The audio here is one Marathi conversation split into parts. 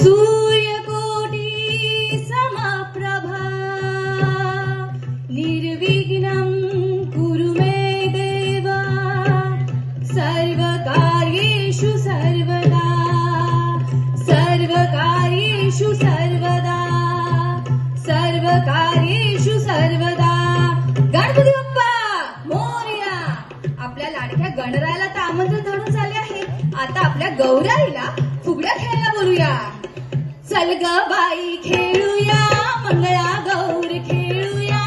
सूर्यकोटि समप्रभा निर्विघ्नं कुरु मे देव सर्वकार्येषु सर्वदा सर्वकार्येषु सर्वदा सर्वकार्येषु सर्वदा। गणपती बाप्पा मोरया। आपल्या लाडक्या गणरायाला तर आमंत्रण देऊन झाले आहे, आता आपल्या गौराईला फुगड्या खेळायला बोलूया। चल ग बाई खेळूया मंगळा गौर खेळूया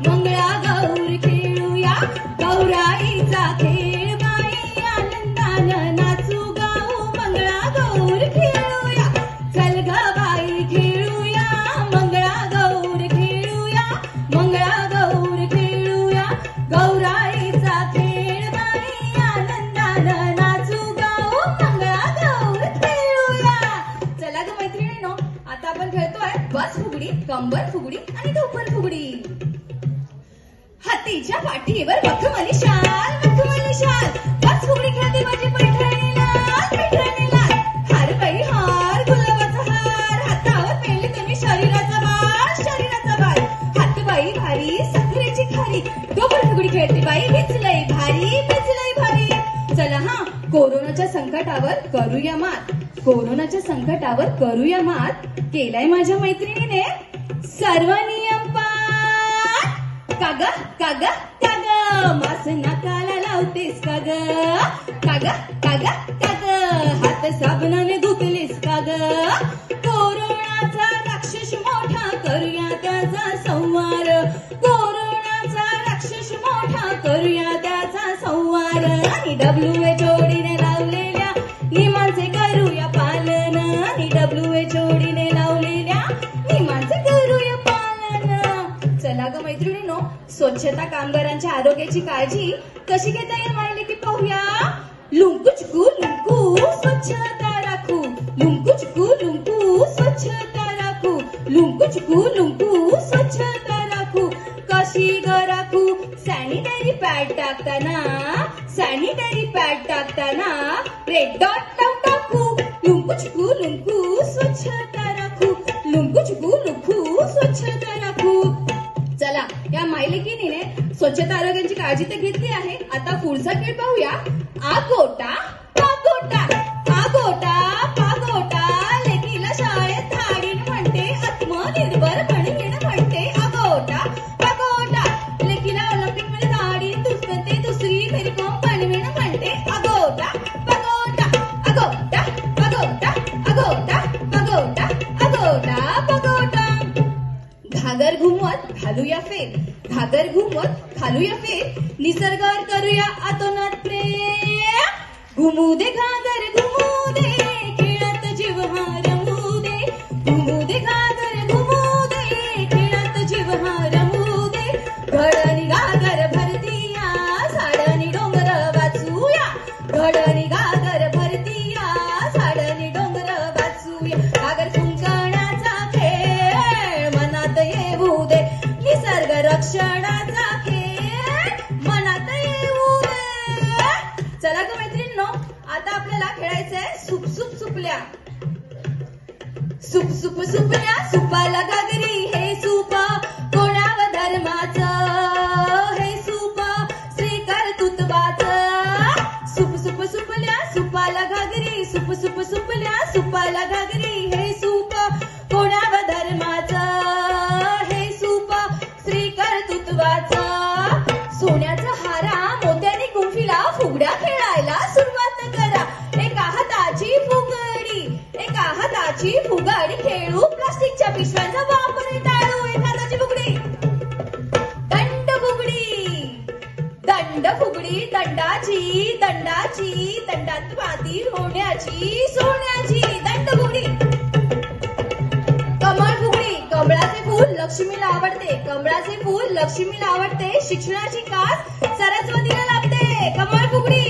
मंगळा गौर खेळूया गौराईचा खेळ बाई आनंदानं नाचू गाऊ मंगळा गौर खेळूया। चल ग बाई खेळूया मंगळा गौर खेळूया मंगळा गौर खेळूया गौराईचा खेळ बाई आनंदानं नाचू गाऊ मंगळा गौर खेळूया। चला ग मैत्रिणींनो, आता आपण खेळतोय बस फुगडी, कंबर फुगडी आणि ढोपर फुगडी। हातीच्या पाठीवर मखमली शाल बस फुगडी खेळते माझी पैठणी लाल हार बाई हार गुलाबाचा हार हातावर पेरले तुम्ही शरीराचा बाल हात बाई भारी साखरेची खारी ढोपर फुगडी खेळते बाई भिजलय भारी। चला हा, कोरोनाच्या संकटावर करूया मात, कोरोनाच्या संकटावर करूया मात। केलाय माझ्या मैत्रिणीने सर्व नियम पाठ। काग काग काग मास नाकाला लावतेस काग काग काग काग हात साबणाने धुतलेस काग। कोरोनाचा राक्षस मोठा करूया त्याचा संहार कोरोनाचा राक्षस मोठा करूया त्याचा संहार। आणि WHO लावलेल्या नियमांचे करूया पालन आणि WHO लावलेल्या नियमांचे करूया पालन। चला ग मैत्रिणींनो, स्वच्छता कामगारांच्या आरोग्याची काळजी कशी घेता येईल माहिती की पाहूया। लुंकू चिकू लुंकू स्वच्छता राखू लुंकू चिकू लुंकू स्वच्छता राखू लुंकू चिकू लुंकू स्वच्छता राखू। कशी ग राखू? सॅनिटरी पॅड टाकताना रेड डॉट लावून टाकू लुंकू चिकू लुंकू स्वच्छता राखू लुंकू चिकू लुंकू स्वच्छता राखू। चला, या मायलेकीने स्वच्छता आरोग्याची काळजी तर घेतली आहे, आता पुढचा खेळ पाहूया। आगोटा पागोटा आगोटा पागोटा लेकीला शाळेत धाडीन म्हणते आत्मनिर्भर बनीन म्हणते आगोटा पागोटा लेकीला ऑलिम्पिक मध्ये धाडीन दुसरी मेरी कॉम बनवीन म्हणते आगोटा पागोटा आगोटा पागोटा आगोटा पागोटा आगोटा पागोटा। घागर घुमवत घालूया फेर घागर घुमवत घालूया फेर निसर्गावर करूया आतोनात प्रेम। घुमू दे घागर घुमू दे खेळात जीव हा रमू दे घुमू दे घागर घुमू दे खेळात जीव हा रमू दे। घडणी घागर भरतीया झाडणी डोंगर वाचूया घडणी घागर भरतीया झाडणी डोंगर वाचूया। घागर कुंकणाचा खेळ मनात येऊ दे निसर्ग रक्षणाचा खेळ मनात येऊ दे। चला ग मैत्रिणींनो, आता आपल्याला खेळायचंय सुप सुप सुपल्या। सुप सुप सुपल्या सुपाला घागरी हे सूप कोणाव धर्माचं हे सूप श्री कर्तृत्वाचं। सुप सुप सुपल्या सुपाला घागरी सुप सुप सुपल्या सुपाला घागरी हे सूप कोणाव धर्माचं हे सूप श्री कर्तृत्वाचं। सोन्याचा हारा मोत्याने गुंफीला फुगड्या खेळायला सुरुवात करा। एका हाताची फुगडी खेळू प्लास्टिकच्या पिशव्यांचा वापर टाळू। एक हाताची फुगडी दंड फुगडी दंडाची दंडात माती होण्याची सोन्याची दंड फुगडी। कमळ फुगडी कमळाचे फूल लक्ष्मीला आवडते कमळाचे फूल लक्ष्मीला आवडते शिक्षणाची कास सरस्वतीला लागते कमळ फुगडी।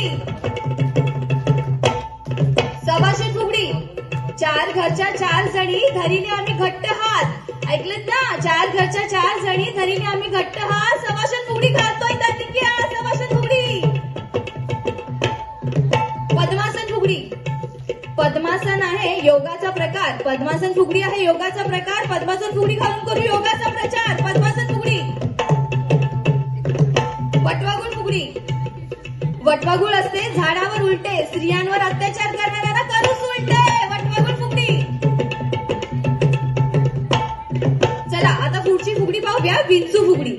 सभाषण फुगडी चार घरच्या चार जणी धरीने आम्ही घट्ट हात ऐकलत ना चार घरच्या चार जणी धरीने आम्ही घट्ट हात सभाषण फुगडी खेळतोय त्या सभाषण फुगडी। पद्मासन फुगडी पद्मासन आहे योगाचा प्रकार. पद्मासन फुगडी आहे योगाचा प्रकार. पद्मासन फुगडी घालून करू योगाचा प्रचार. पद्मासन फुगडी. वटवाघूळ फुगडी. वटवाघूळ असते झाडावर उलटे, स्त्रियांवर अत्याचार करणाऱ्याला करूच उलटे. वटवाघूळ फुगडी. चला आता पुढची फुगडी पाहूया, विंचू फुगडी.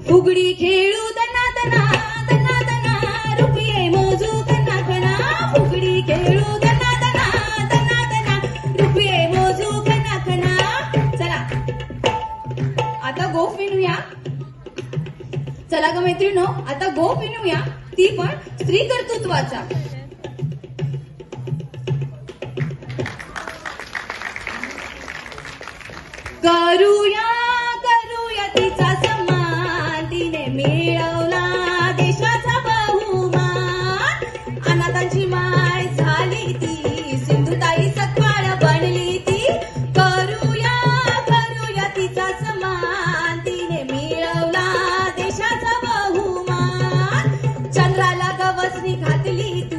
फुगडी खेळू दना दना दना दना, रुपये मोजू कना कना. फुगडी खेळू दना दना दना दना, रुपये मोजू कना कना. चला आता गोफ विणूया. चला ग मैत्रिणो, आता गोफ विणूया, ती पण स्त्री कर्तृत्वाचा. करूया करूया तिचा सन्मान, तिने मिळवला देशाचा बहुमान. अनाथांची माय झाली ती, सिंधुताई सत्पाळ बनली ती. करूया करूया तिचा सन्मान, तिने मिळवला देशाचा बहुमान. चंद्राला गवसणी घातली ती,